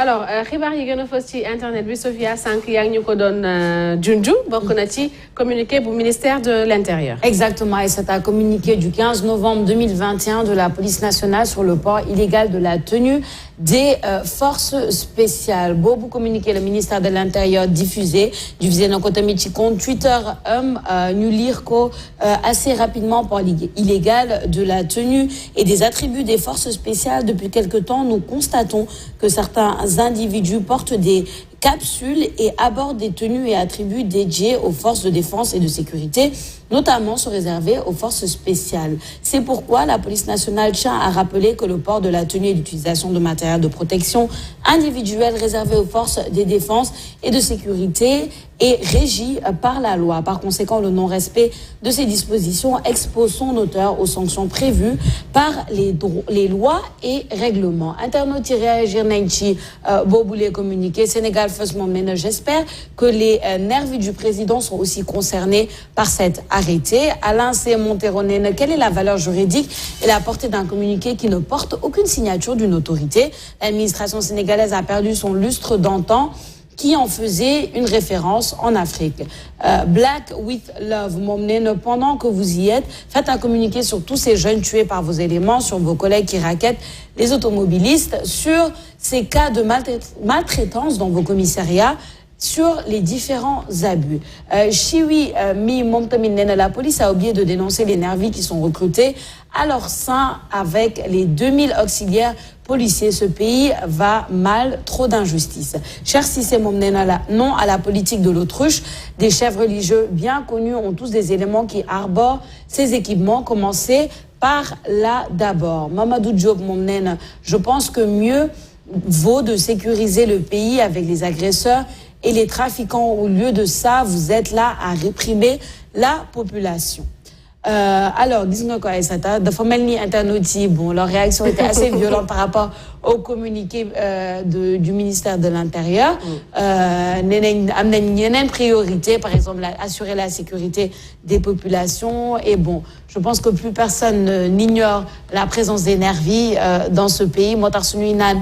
alors xibaar yi gën a fës ci internet bi Sophia sànq yaa ngi ñu ko doon junju bokk na ci communiqué bu ministère de l'Intérieur. Exactement, et c'est un communiqué du 15 novembre 2021 de la police nationale sur le port illégal de la tenue des forces spéciales. Boobu communiqué le ministère de l'Intérieur diffusé na ko tamit ci compte Twitter ñu lire ko assez rapidement. Port illégal de la tenue et des attributs des forces spéciales. Depuis quelque temps, nous constatons que certains individus portent des capsules et abordent des tenues et attributs dédiés aux forces de défense et de sécurité, notamment sont réservés aux forces spéciales. C'est pourquoi la police nationale tient à rappeler que le port de la tenue et l'utilisation de matériel de protection individuelle réservé aux forces de défense et de sécurité est régi par la loi. Par conséquent, le non-respect de ces dispositions expose son auteur aux sanctions prévues par les lois et règlements. Internautes qui réagir nañ ci boobu les communiqués Sénégal First Moment. J'espère que les nervis du président sont aussi concernés par cet arrêté. Alain C. Montero, quelle est la valeur juridique et la portée d'un communiqué qui ne porte aucune signature d'une autorité? L'administration sénégalaise a perdu son lustre d'antan qui en faisait une référence en Afrique. Black with Love, pendant que vous y êtes, faites un communiqué sur tous ces jeunes tués par vos éléments, sur vos collègues qui raquettent les automobilistes, sur ces cas de maltraitance dans vos commissariats, sur les différents abus. La police a oublié de dénoncer les nervis qui sont recrutés à leur sein avec les 2000 auxiliaires policiers. Ce pays va mal, trop d'injustice. Cher Cissé Momnena, non à la politique de l'autruche. Des chefs religieux bien connus ont tous des éléments qui arborent ces équipements. Commencez par là d'abord. Mamadou Diop Momnena, je pense que mieux vaut de sécuriser le pays avec les agresseurs et les trafiquants. Au lieu de ça, vous êtes là à réprimer la population. Alors, disons quoi, Aïssata, de famille internautes, bon, leur réaction était assez violente par rapport au communiqué du ministère de l'Intérieur. Une priorité, par exemple, assurer la sécurité des populations. Et bon, je pense que plus personne n'ignore la présence des nervis dans ce pays. Motarsunuinan,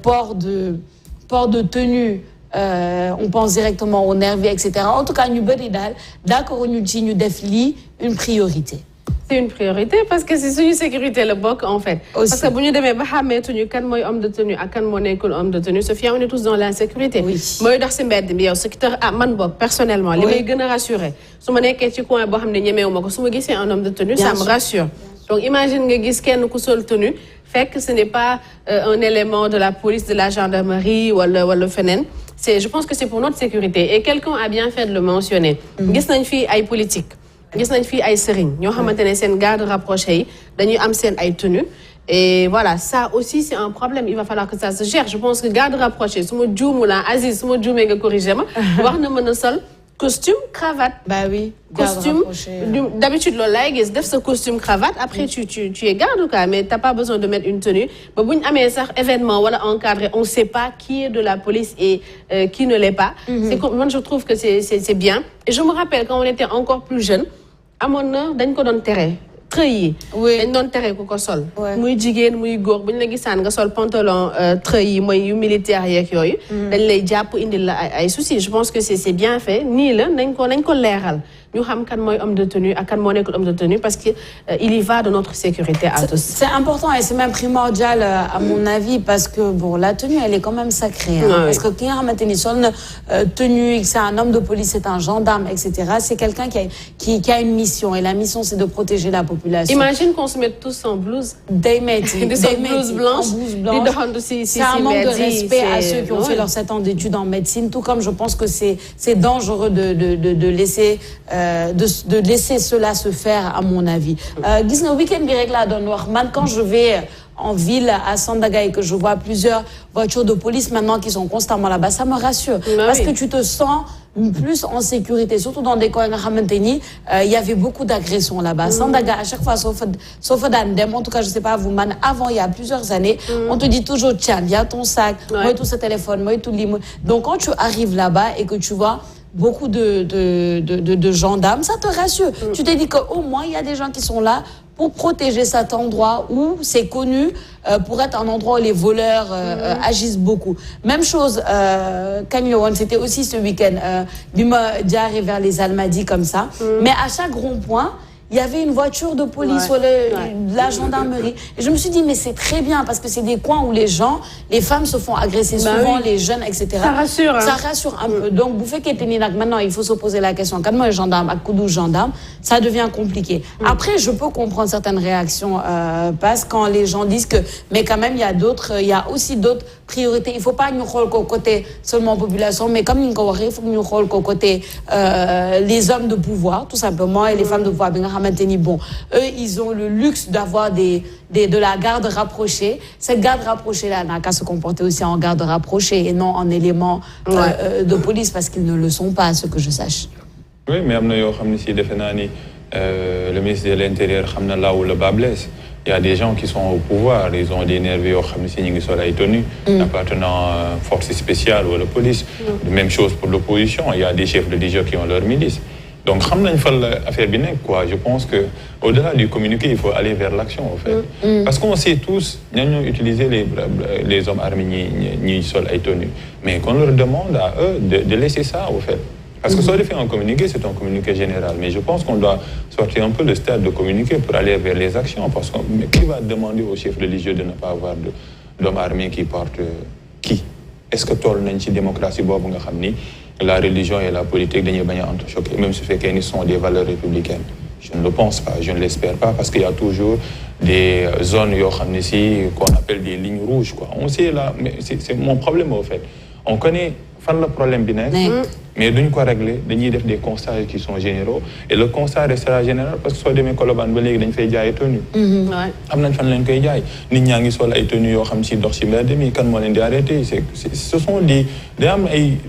port de tenue. On pense directement aux nervis, etc. En tout cas, nous d'accord, nous une priorité. C'est une priorité parce que c'est une sécurité le boc en fait. Aussi. Parce que si nous devons kan moy homme de tenue ak kan mo nekul homme de tenue, Sophia, on est tous dans l'insécurité. Oui. Moy dox ci mbedd bi yow secteur man bok personnellement li may gëna rassurer. Suma nekké ci coin bo xamné ñëméwuma ko suma gissé un homme de tenue, ça me rassure. Donc imagine nga giss kenn ku sol tenue, fait que ce n'est pas un élément de la police, de la gendarmerie ou le fenen. Je pense que c'est pour notre sécurité. Et quelqu'un a bien fait de le mentionner. Gis nañ fi ay politique. Gis nañ fi ay serigne ñoo xamantene sen garde rapproché yi dañuy am sen ay tenue. Et voilà, ça aussi c'est un problème. Il va falloir que ça se gère. Je pense que garde rapproché, suma djoumu la Aziz, suma djoumé nga corriger ma, wax na mëna sol costume, cravate. Bah oui. Costume. D'habitude, le def ce costume, cravate. Après, tu es garde, mais tu n'as pas besoin de mettre une tenue. Mais si un événement voilà, encadré, on ne sait pas qui est de la police et qui ne l'est pas. Moi, je trouve que c'est bien. Et je me rappelle quand on était encore plus jeune, à mon heure, d'un coup d'intérêt. Treillis dañ doon tere ku ko sol muy jigéen muy góor bu ñu la gisaan nga sol pantalon treillis mooy yu militaire yeeg yooyu dañ lay jàpp indil la ay soucis. Je pense que c'est bien fait nii la nañ ko leeral ñu xam kan mooy homme de tenue ak kan moo nekkul homme de tenue parce que il y va de notre sécurité à tous. C'est important et c'est même primordial à mon avis parce que bon la tenue elle est quand même sacrée parce que ki nga xamante ni sol na tenue c'est un homme de police, c'est un gendarme, etc. C'est quelqu'un qui a une mission et la mission c'est de protéger la population. Imagine qu'on se mette tous en blouse. Des blouses blanches. C'est un manque de respect à ceux qui ont fait leurs 7 ans d'études en médecine. Tout comme je pense que c'est dangereux de laisser cela se faire à mon avis. Gis nga week-end bi rek laa doon wax man quand je vais en ville à Sandaga et que je vois plusieurs voitures de police maintenant qui sont constamment là-bas, ça me rassure. Parce que tu te sens plus en sécurité, surtout dans des coins il y avait beaucoup d'agressions là-bas. Sandaga, à chaque fois, sauf d'Andem, en tout cas, je sais pas, vous, man, avant, il y a plusieurs années, on te dit toujours, tiens, il y a ton sac, moi, tout ce téléphone, moi, tout l'immo. Donc, quand tu arrives là-bas et que tu vois beaucoup de gendarmes, ça te rassure. Tu te dis qu'au moins, il y a des gens qui sont là pour protéger cet endroit où c'est connu pour être un endroit où les voleurs agissent beaucoup. Même chose, c'était aussi ce week-end, Bima Diaré vers les Almadies comme ça. Mais à chaque rond-point, il y avait une voiture de police ou de la gendarmerie. Et je me suis dit, mais c'est très bien parce que c'est des coins où les gens, les femmes se font agresser souvent, les jeunes, etc. Ça rassure. Hein. Ça rassure un peu. Donc, vous faites que maintenant, il faut se poser la question. Quand moi, gendarme, à Koudou, gendarme, ça devient compliqué. Après, je peux comprendre certaines réactions, parce quand les gens disent que, mais quand même, il y a aussi d'autres priorités. Il ne faut pas nous rôler qu'au côté seulement population, mais comme nous il faut que nous rôler qu'au côté les hommes de pouvoir, tout simplement, et les femmes de pouvoir. Bon, eux, ils ont le luxe d'avoir de la garde rapprochée. Cette garde rapprochée-là n'a qu'à se comporter aussi en garde rapprochée et non en élément de police, parce qu'ils ne le sont pas, à ce que je sache. Oui, mais le ministre de l'Intérieur, là où le bas blesse. Il y a des gens qui sont au pouvoir, ils ont des nerveux qui sont tenus, appartenant à une force spéciale ou à la police. Même chose pour l'opposition, il y a des chefs religieux qui ont leur milice. Donc, je pense qu'au-delà du communiqué, il faut aller vers l'action, en fait. Parce qu'on sait tous, nous avons utilisé les hommes armés qui sont tenus, mais qu'on leur demande à eux de laisser ça, en fait. Parce que ça, fait un communiqué, c'est un communiqué général. Mais je pense qu'on doit sortir un peu le stade de communiqué pour aller vers les actions. Parce que qui va demander aux chefs religieux de ne pas avoir d'hommes armés qui portent qui? Est-ce que tout le monde est démocratie, la religion et la politique dañuy bañ a entrechoquer, même si ils sont des valeurs républicaines? Je ne le pense pas, je ne l'espère pas, parce qu'il y a toujours des zones qu'on appelle des lignes rouges, quoi. On sait là, mais c'est mon problème au fait. On connaît le problème mais duñ ko régler, dañuy def des constats qui sont généraux, et le constat restera général parce que soit demee Colobane ba léegi dañ fay jaay tenue. am nañ fan lañ koy jaay, nit ñaa ngi sol ay tenues yoo xam si dox ci mbedd mi kan moo leen di arrêter. Ce sont des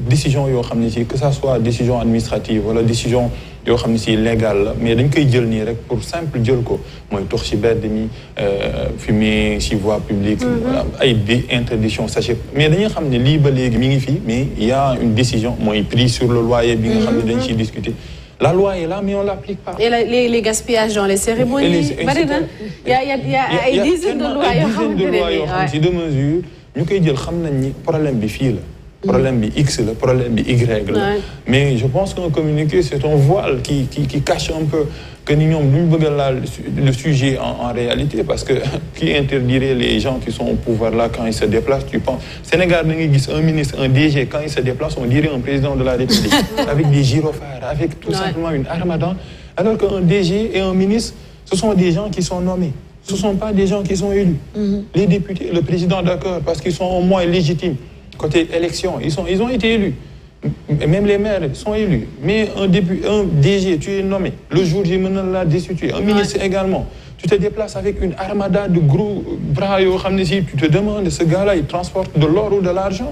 décisions yoo xam ne si, que ça soit décision administrative wala décision yoo xam ne si légale, mais dañ koy jël nii rek pour simple jël ko mooy dox ci mbedd mi, fumer ci voie publique, ay interdiction sachet. Mais dañuy xam ne lii ba léegi mi ngi fi, mais il y a une décision mooy prise sur le loyer bi nga xam ne dañ ciy discuter. La loi est là, mais on ne l'applique pas. Et les gaspillages dans les cérémonies. Il y a des dizaines de lois. Si de mesures, nous avons dit que le problème bi fii la. Problème bi X, le problème bi Y. Mais je pense qu'un communiqué, c'est un voile qui cache un peu que nous avons le sujet en réalité, parce que qui interdirait les gens qui sont au pouvoir là quand ils se déplacent, tu penses? Sénégal, un ministre, un DG, quand il se déplace, on dirait un président de la République, avec des gyrophares, avec tout simplement une armada, alors qu'un DG et un ministre, ce sont des gens qui sont nommés. Ce ne sont pas des gens qui sont élus. Les députés, le président, d'accord, parce qu'ils sont au moins légitimes. Côté élection, ils ont été élus. Même les maires sont élus. Mais un DG, tu es nommé. Le jour où je me l'ai destitué. Un ministre également. Tu te déplaces avec une armada de gros bras. Tu te demandes, ce gars-là, il transporte de l'or ou de l'argent.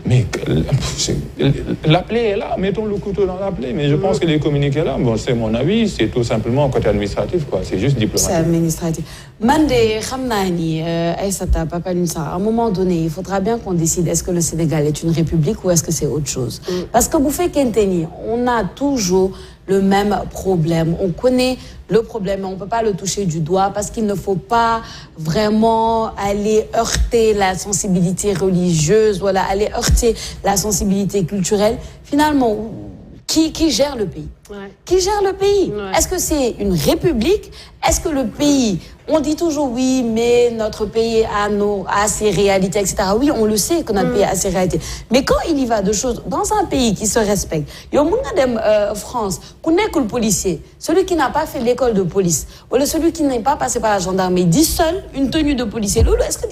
Mais la plaie est là. Mettons le couteau dans la plaie. Mais je pense que les communiqués là, bon, c'est mon avis, c'est tout simplement côté administratif, quoi. C'est juste diplomatique. C'est administratif. Mande, Khamnani, Aïssata, Papa Nissa, à un moment donné, il faudra bien qu'on décide est-ce que le Sénégal est une république ou est-ce que c'est autre chose. Parce que vous faites Kenteni, on a toujours le même problème. On connaît le problème, mais on ne peut pas le toucher du doigt parce qu'il ne faut pas vraiment aller heurter la sensibilité religieuse, voilà, aller heurter la sensibilité culturelle. Finalement, qui gère le pays? Qui gère le pays? Est-ce que c'est une république? Est-ce que le pays, on dit toujours oui, mais notre pays a ses réalités, etc. Oui, on le sait que notre pays a ses réalités. Mais quand il y va de choses, dans un pays qui se respecte, il y a France, connaît le policier, celui qui n'a pas fait l'école de police, ou celui qui n'est pas passé par la gendarmerie, dit seul une tenue de policier. Lolo, est-ce que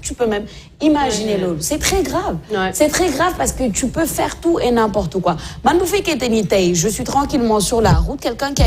tu peux même imaginer Lolo? C'est très grave. C'est très grave parce que tu peux faire tout et n'importe quoi. Je suis tranquillement sur la route, quelqu'un qui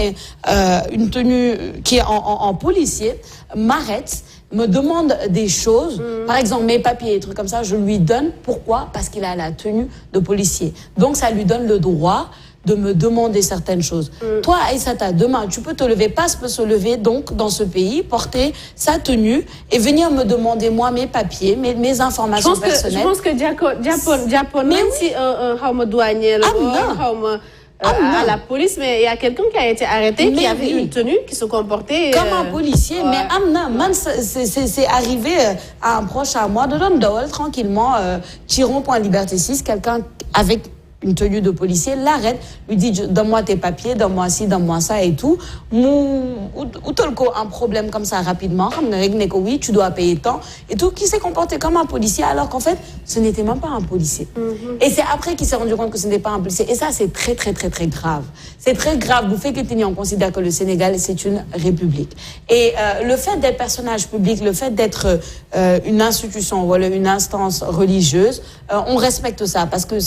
a une tenue qui est en policier m'arrête, me demande des choses, par exemple mes papiers, des trucs comme ça, je lui donne. Pourquoi? Parce qu'il a la tenue de policier. Donc ça lui donne le droit de me demander certaines choses. Toi, Aïssata, demain, tu peux te lever, Passe peut se lever donc dans ce pays, porter sa tenue et venir me demander, moi, mes papiers, mes informations personnelles. Je pense que Japon, même si un douanier, à la police, mais il y a quelqu'un qui a été arrêté, qui avait une tenue, qui se comportait... Comme un policier, mais c'est arrivé à un proche à moi, de Dawal, tranquillement, Chiron point Liberté 6, quelqu'un avec une tenue de policier, l'arrête, lui dit donne-moi tes papiers, donne-moi ci, donne-moi ça et tout. Un problème comme ça rapidement, oui, tu dois payer tant et tout, qui s'est comporté comme un policier alors qu'en fait, ce n'était même pas un policier. Et c'est après qu'il s'est rendu compte que ce n'était pas un policier. Et ça, c'est très, très, très, très grave. C'est très grave. Vous faites que on considère que le Sénégal, c'est une république. Et le fait d'être personnage public, le fait d'être une institution ou une instance religieuse, on respecte ça parce que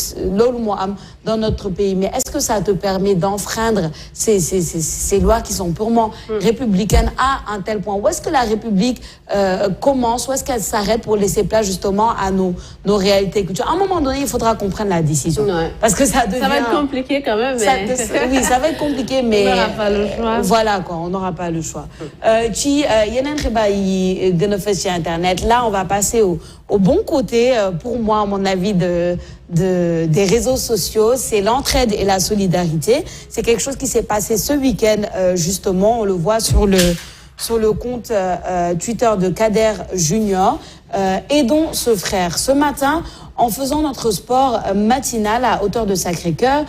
dans notre pays. Mais est-ce que ça te permet d'enfreindre ces lois qui sont purement républicaines à un tel point? Où est-ce que la République commence? Où est-ce qu'elle s'arrête pour laisser place justement à nos réalités culturelles? À un moment donné, il faudra qu'on prenne la décision. Ouais. Parce que ça devient... Ça va être compliqué quand même. Mais... oui, ça va être compliqué, mais... On n'aura pas le choix. Voilà, quoi, on n'aura pas le choix. Internet. Là, on va passer au bon côté, pour moi, à mon avis, des réseaux sociaux. C'est l'entraide et la solidarité. C'est quelque chose qui s'est passé ce week-end, justement. On le voit sur le compte Twitter de Kader Junior. Aidons ce frère. Ce matin, en faisant notre sport matinal à hauteur de Sacré-Cœur,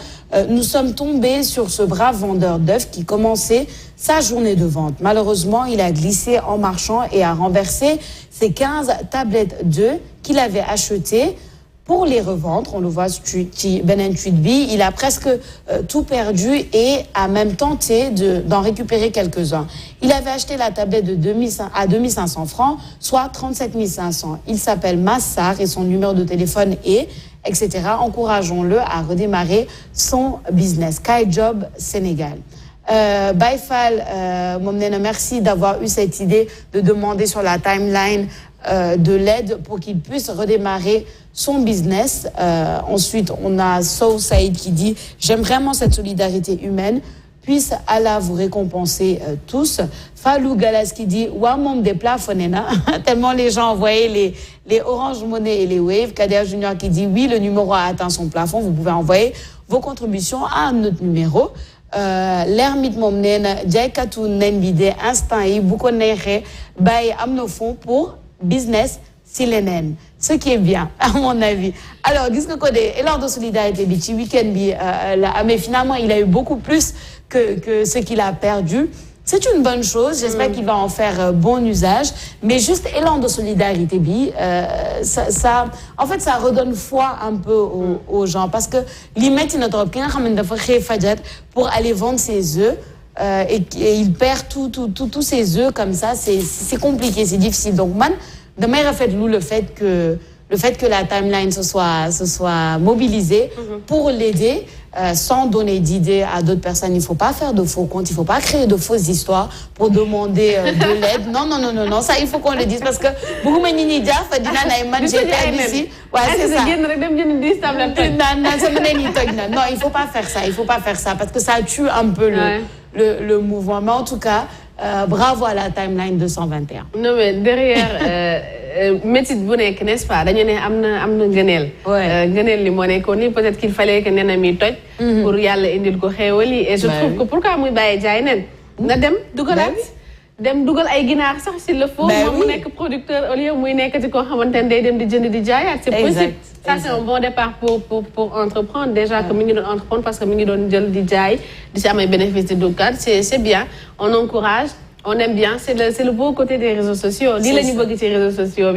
nous sommes tombés sur ce brave vendeur d'œufs qui commençait sa journée de vente. Malheureusement, il a glissé en marchant et a renversé ses 15 tablettes d'œufs qu'il avait achetées pour les revendre. On le voit sur Benen Tweetby. Il a presque tout perdu et a même tenté d'en récupérer quelques-uns. Il avait acheté la tablette à 2500 francs, soit 37 500. Il s'appelle Massar et son numéro de téléphone est, etc. Encourageons-le à redémarrer son business. Kai Job Sénégal. Baifal, merci d'avoir eu cette idée de demander sur la timeline de l'aide pour qu'il puisse redémarrer son business. Ensuite, on a Soul Saïd qui dit « J'aime vraiment cette solidarité humaine. Puisse Allah vous récompenser tous. » Falou Galas qui dit « Wamom des plafonena » tellement les gens envoyaient les Orange Money et les Wave. Kader Junior qui dit « Oui, le numéro a atteint son plafond. Vous pouvez envoyer vos contributions à notre numéro. » L'ermite momnen Djaikatou Nembide instant yi bu ko neexee bàyyi am na fonds pour business si leneen, ce qui est bien à mon avis. Alors gis nga ko de élan de solidarité bi ci week-end bi mais finalement il a eu beaucoup plus que ce qu'il a perdu. C'est une bonne chose, j'espère qu'il va en faire bon usage, mais juste élan de solidarité bi, en fait ça redonne foi un peu aux gens parce que limite notre ki nga xamné dafa xey fajar pour aller vendre ses œufs et il perd tous ses œufs comme ça, c'est compliqué, c'est difficile. Donc man damay rafetlu le fait que la timeline se soit mobilisée pour l'aider. Sans donner d'idées à d'autres personnes. Il ne faut pas faire de faux comptes, il ne faut pas créer de fausses histoires pour demander de l'aide. Non, ça il faut qu'on le dise parce que beaucoup de gens disent j'ai perdu ici. Ouais, c'est ça. Non, il ne faut pas faire ça, parce que ça tue un peu le mouvement. Mais en tout cas, bravo à la timeline 221. Non, mais derrière... métit bu nekk n'est-ce pas dañu ne am na ngëneel ngëneel li moo nekkoon ni peut-être qu'il fallait que nena mi toj pour yàlla indil ko xéewal yi et je trouve que pourquoi muy bàyyi jaay nen na dem dugal ay ginaar sax s'il le faut moom mu nekk producteur au lieu muy nekkati koo xamante ne day dem di jënd di jaayaat c'est possible ça c'est un bon départ pour entreprendre déjà que mi ngi doon entreprendre parce que mi ngi doon jël di jaay di ci am ay bénéfices di duggaat c'est bien, on encourage. On aime bien, c'est le beau côté des réseaux sociaux. Dis les niveaux des réseaux sociaux.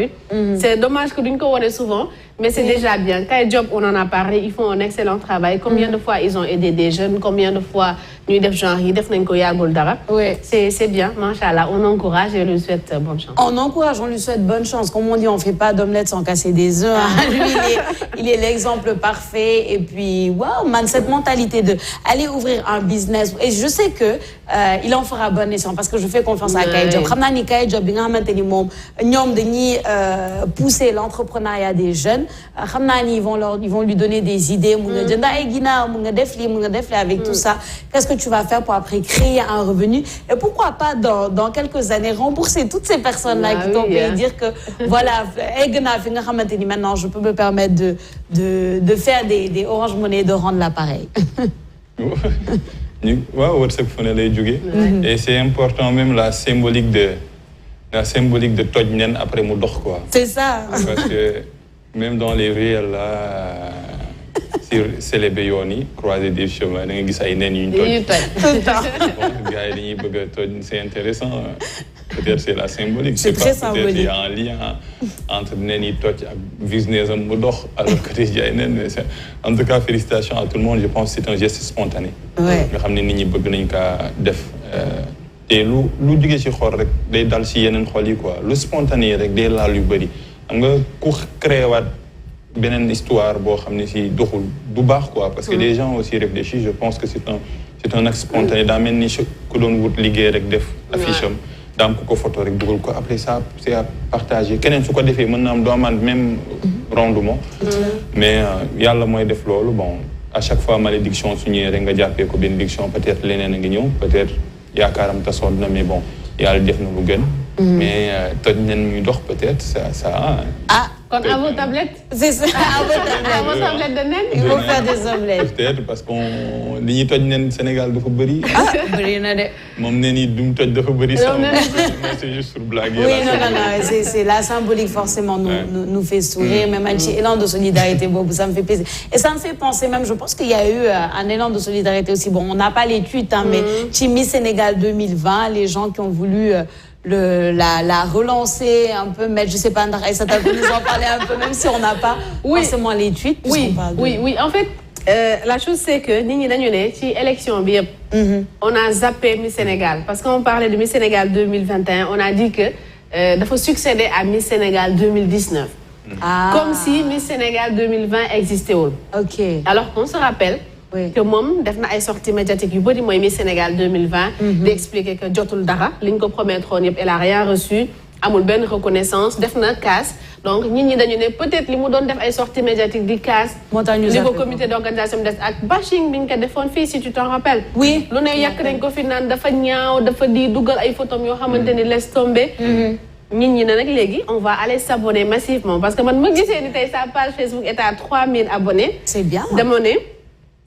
C'est dommage que nous ne souvent, mais c'est déjà bien. Kai Job, on en a parlé, ils font un excellent travail. Combien de fois ils ont aidé des jeunes, combien de fois nous def genre c'est bien, machallah. On encourage et on lui souhaite bonne chance. On encourage, on lui souhaite bonne chance. Comme on dit, on ne fait pas d'omelette sans casser des œufs. Hein. Lui, il est l'exemple parfait. Et puis, waouh, man, cette mentalité de aller ouvrir un business. Et je sais que il en fera bon escient parce que je fais confiance à Kai Job. Ramnani Kai Job, pousser l'entrepreneuriat des jeunes. Ramnani, ils vont lui donner des idées. Avec tout ça, qu'est-ce que tu vas faire pour après créer un revenu et pourquoi pas dans quelques années rembourser toutes ces personnes-là qui t'ont payé, dire que voilà, maintenant je peux me permettre de faire des Orange Money, de rendre l'appareil. waaw wërsëg fu ne lay jóge. Et c'est important même la symbolique de toj nen après mu dox quoi. C'est ça. Parce que même dans les ruelles là sur Célébé yoon yi croisée des chemins da nga gis ay nen yu ñu toj. Tout le temps. Bon, gars yi dañuy bëgg a toj c'est intéressant. Peut-être c'est la symbolique. C'est très symbolique. Peut-être il y a un lien entre nen yi toj ak business am mu dox alors que tey jaay nen mais en tout cas félicitations à tout le monde je pense que c'est un geste spontané. Ouais. nga xam ne nit ñi bëgg nañ kaa def. te lu jógee ci xol rek day dal ci yeneen xol yi quoi lu spontané rek day laal yu bëri xam nga ku créé waat beneen histoire boo xam ne si doxul du baax quoi parce que les gens aussi réfléchissent je pense que c'est un acte spontané daa mel ni ku doon wut liggéey rek def affiche am daam ku ko photo rek dugal ko après ça c'est à partager keneen su ko defee mën na am doo amaan même rendement mais yàlla mooy def loolu bon à chaque fois malédiction su ñëwee rek nga jàppee ko bénédiction peut-être leneen a ngi ñëw peut-être yaakaaram tasoon na mais bon yàlla def na lu gën mais toj nen muy dox peut-être ça kon à vos tablettes. C'est ça. À vos tablettes de nen. Il faut faire des omelettes. Peut-être parce qu'on li ñuy toj nen Sénégal dafa bëri. bëri na de. moom nen yi dum toj dafa bëri. C'est juste pour blaguer. Oui non c'est la symbolique forcément nous fait sourire même un petit élan de solidarité boobu ça me fait plaisir et ça me fait penser même je pense qu'il y a eu un élan de solidarité aussi bon on n'a pas les tweets hein, mais ci Miss Sénégal 2020 les gens qui ont voulu la relancer un peu mettre je sais pas ndax Aïssata peut nous en parler un peu même si on n'a pas forcément les tweets oui en fait la chose c'est que nit ñi dañu ne ci élection bi yëpp on a zappé Miss Sénégal parce qu'on parlait de Miss Sénégal 2021 on a dit que dafa succéder à Miss Sénégal 2019 comme si Miss Sénégal 2020 existait wul alors qu'on se rappelle que moom def na ay sorties médiatiques yu bëri mooy Miss Sénégal 2020 d'expliquer que jotul dara li ñu ko promettroon yëpp elle a rien reçu amul benn reconnaissance def na casse donc nit ñi dañu ne peut-être li mu doon def ay sorties médiatiques di casse li ko comité d'organisation des ak bashing bi ñu ko defoon fii si tu t'en rappelles oui lu ne yàq nañ ko fi naan dafa ñaaw dafa di dugal ay photos yoo xamante ni laisse tomber nit ñi ne nag léegi on va aller s'abonner massivement parce que man ma gisee ni tey sa page Facebook est à 3000 abonnés c'est bien dama ne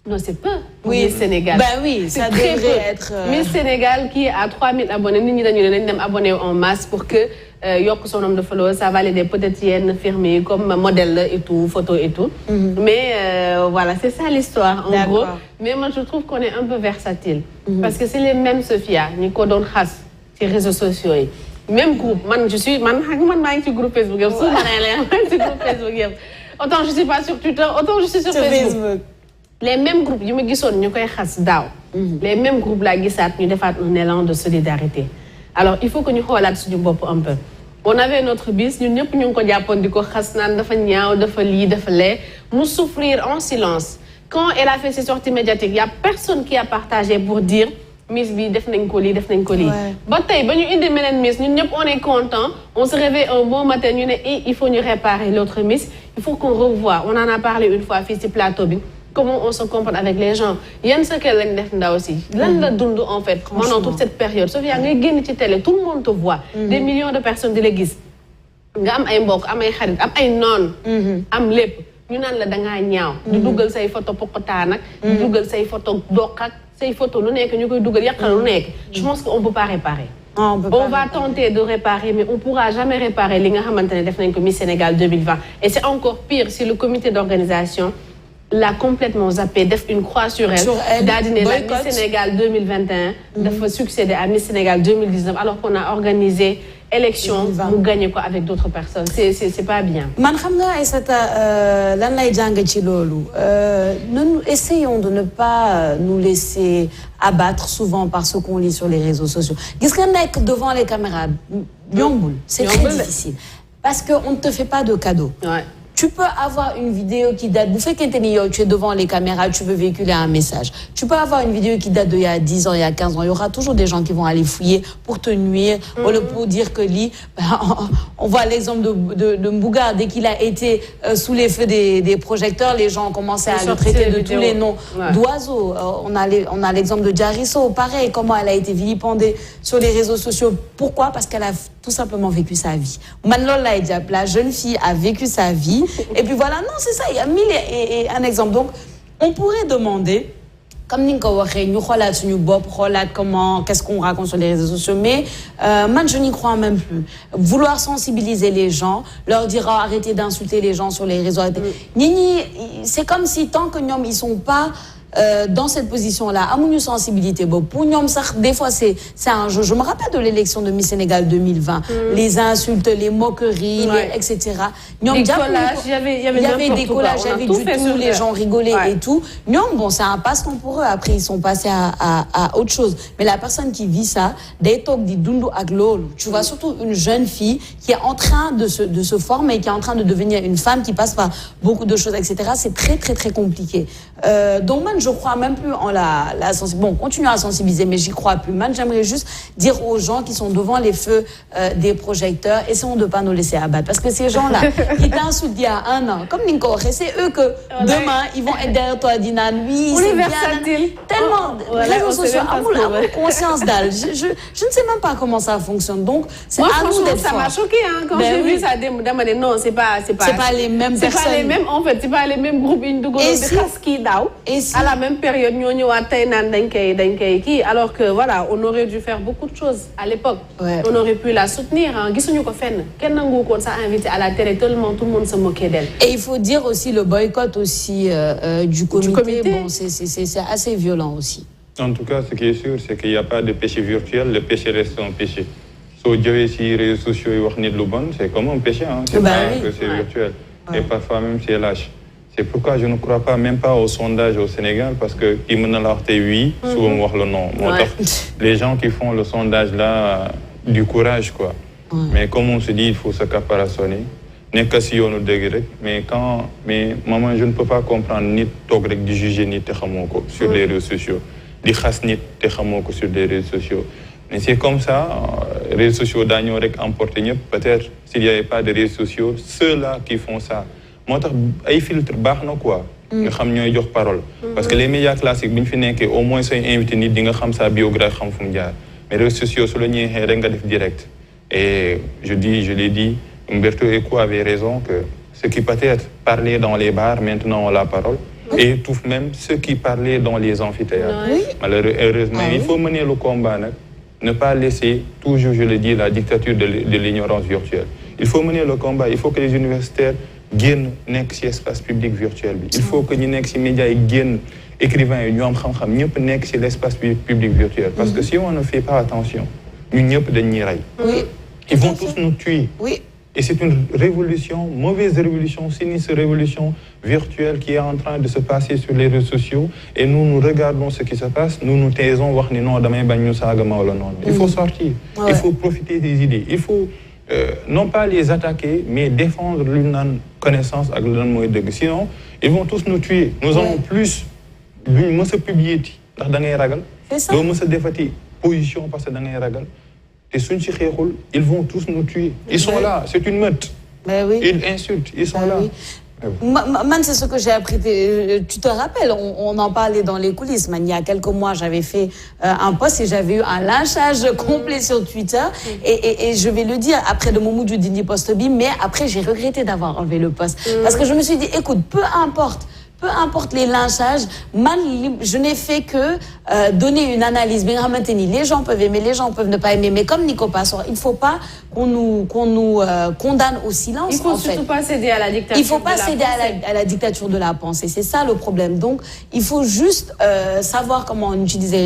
non, c'est peu. Oui, Miss Sénégal. Ben oui, ça devrait être. Miss Sénégal qui est à 3000 abonnés, nous avons abonnés en masse pour que yokk son nombre de followers, ça va l'aider peut-être yenn firmer comme modèle et tout, photo et tout. Mais voilà, c'est ça l'histoire en gros. Mais moi je trouve qu'on est un peu versatile parce que c'est les mêmes Sophia, ni ko doon xas ci réseaux sociaux yi. Même groupe, man maa ngi ci groupe Facebook yëpp, ci groupe Facebook yëpp. Autant je suis pas sur Twitter, autant je suis sur Facebook. Les mêmes groupes yu ma gisoon ñu koy xas daaw les mêmes groupes laa gisaat ñu defaat un élan de solidarité alors il faut que ñu xoolaat suñu bopp un peu on avait notre bis ñun ñëpp ñu ngi ko jàppoon di ko xas naan dafa ñaaw dafa lii dafa lee mu souffrir en silence quand elle a fait ses sorties médiatiques il y a personne qui a partagé pour dire Miss bi def nañ ko lii def nañ ko lii ba tey ba ñu indi meneen Miss ñun ñëpp on est content on se réveille un bon matin ñu ne il faut ñu réparer l'autre Miss il faut qu'on revoie on en a parlé une fois fii ci plateau bi comment on se comporte avec les gens yan sa kër lañ def ndaw aussi lan la dund en fait pendant toute cette période Sophia ngay génn ci télé tout le monde te voit des millions de personnes di la gis nga am ay mbokk am ay xarit am ay noon am lépp ñu naan la dangaa ñaaw di dugal say photo pokotaan ak di dugal say photo doq ak say photo lu nekk ñu koy dugal yàqal lu nekk je pense qu'on peut pas réparer on va tenter de réparer mais on pourra jamais réparer li nga xamante ne def nañ ko Miss Sénégal 2020 et c'est encore pire si le comité d'organisation l'a complètement zappé def une croix sur elle daal di ne la Miss Sénégal 2021 dafa succéder à Miss Sénégal 2019 alors qu'on a organisé élection mu gagné ko avec d'autres personnes c'est pas bien man xam nga Aïssata lan lay jàng ci loolu nous essayons de ne pas nous laisser abattre souvent par ce qu'on lit sur les réseaux sociaux gis nga nekk devant les caméras yombul c'est très difficile parce que on ne te fait pas de cadeau tu peux avoir une vidéo qui date bu fekkente ni yow tu es devant les caméras tu veux véhiculer un message tu peux avoir une vidéo qui date d'il y a 10 ans il y a 15 ans il y aura toujours des gens qui vont aller fouiller pour te nuire ou pour dire que lii on voit l'exemple de Mbougar dès qu'il a été sous les feux des projecteurs les gens ont commencé à le traiter de tous les noms d'oiseaux on a l'exemple de Diarisso pareil comment elle a été vilipendée sur les réseaux sociaux pourquoi parce qu'elle a tout simplement vécu sa vie man loolu lay jàpp la jeune fille a vécu sa vie et puis voilà non c'est ça il y a mille et un exemple donc on pourrait demander comme ni nga ko waxee ñu xoolaat suñu bopp xoolaat comment qu'est-ce qu'on raconte sur les réseaux sociaux mais man je n'y crois même plus vouloir sensibiliser les gens leur dire arrêtez d'insulter les gens sur les réseaux ñi c'est comme si tant que ñoom ils sont pas dans cette position-là, amuñu sensibilité pour ñoom sax des fois c'est un jeu. Je me rappelle de l'élection de Miss Sénégal 2020, les insultes, les moqueries, etc. Les collages, il y avait des collages, il y avait du tout, les gens rigolaient et tout. Ñoom bon, c'est un passe-temps pour eux. Après ils sont passés à autre chose. Mais la personne qui vit ça, day toog di dundu ak loolu. Tu vois surtout une jeune fille qui est en train de se former, qui est en train de devenir une femme, qui passe par beaucoup de choses, etc. C'est très très très compliqué. Donc man, je crois même plus en la sensibilisation. Bon, continue à sensibiliser, mais j'y crois plus. Man, j'aimerais juste dire aux gens qui sont devant les feux des projecteurs, essayons de pas nous laisser abattre. Parce que ces gens-là, qui t'insultent il y a un an, comme Ninko, c'est eux que demain, ils vont être derrière toi, Dinan. Oui, c'est bien. Tellement, réseaux sociaux, amour, conscience d'âge. Je ne sais même pas comment ça fonctionne. Donc, c'est à nous d'être forts. Ça m'a choqué, hein, quand j'ai vu ça. Non, c'est pas les mêmes personnes. C'est pas les mêmes, en fait, c'est pas les mêmes groupes. Et si, à la même période, alors que voilà, on aurait dû faire beaucoup de choses à l'époque. On aurait pu la soutenir. Ça invité à la télé, tout le monde se moquait d'elle. Et il faut dire aussi le boycott aussi du comité. Bon, c'est assez violent aussi. En tout cas, ce qui est sûr, c'est qu'il n'y a pas de péché virtuel. Le péché reste un péché. Si les réseaux sociaux c'est comme un péché. Hein. C'est pas que c'est virtuel. Et parfois même, c'est lâche. C'est pourquoi je ne crois pas même pas au sondage au Sénégal, parce que qui me l'a oui, souvent on voit le non. Les gens qui font le sondage là, du courage quoi. Mais comme on se dit, il faut se caparaçonner. N'est que si on nous dégrade. Mais maman, je ne peux pas comprendre ni togrek de juger ni techamoko sur les réseaux sociaux, ni khas ni techamoko sur les réseaux sociaux. Mais c'est comme ça, les réseaux sociaux d'agneau emporté peut-être s'il n'y avait pas de réseaux sociaux, ceux-là qui font ça. Moi, ay filtre baax na quoi. nga xam ñooy jox parole. Parce que les médias classiques bi ñu fi nekkee au moins say invité nit di nga xam sa biographie xam fu mu jaar. Mais les réseaux sociaux su la ñeexee rek nga def direct. Et je l'ai dit, Umberto Eco avait raison que ceux qui peut-être parlaient dans les bars maintenant ont la parole. Et tout même ceux qui parlaient dans les amphithéâtres. Malheureusement, il faut mener le combat. Ne pas laisser, toujours je le dis, la dictature de l'ignorance virtuelle. Il faut mener le combat. Il faut que les universitaires génn nekk ci espace public virtuel bi. Il faut que ñu nekk ci médias yi génn écrivains yi ñu am xam-xam ñëpp nekk ci l'espace public virtuel. Parce que si on ne fait pas attention ñun ñëpp dañuy rey. Ils vont tous nous tuer. Et c'est une révolution, mauvaise révolution, sinistre révolution virtuelle qui est en train de se passer sur les réseaux sociaux. Et nous regardons ce qui se passe, nous nous taisons, wax ni non damay bañ ñu saaga ma wala non. Il faut sortir, il faut profiter des idées, il faut non pas les attaquer, mais défendre l'une connaissance avec l'un moyen de. Sinon, ils vont tous nous tuer. Nous allons plus nous se publier. C'est ça. Nous se défatir position parce que dans les ragal. Et ils vont tous nous tuer. Ils sont là, c'est une meute. Ils insultent, ils sont là. Man, c'est ce que j'ai appris. Tu te rappelles, on en parlait dans les coulisses. Man, il y a quelques mois, j'avais fait un post et j'avais eu un lynchage complet sur Twitter. Et je vais le dire, après de Momoudou Dini Postobi, mais après, j'ai regretté d'avoir enlevé le post. Parce que je me suis dit, écoute, peu importe les lynchages, man, je n'ai fait que donner une analyse. Les gens peuvent aimer, les gens peuvent ne pas aimer. Mais comme Nico Passor, il ne faut pas qu'on nous condamne au silence. Il ne faut surtout pas céder à la dictature. Il ne faut pas céder à la dictature de la pensée. C'est ça le problème. Donc, il faut juste savoir comment utiliser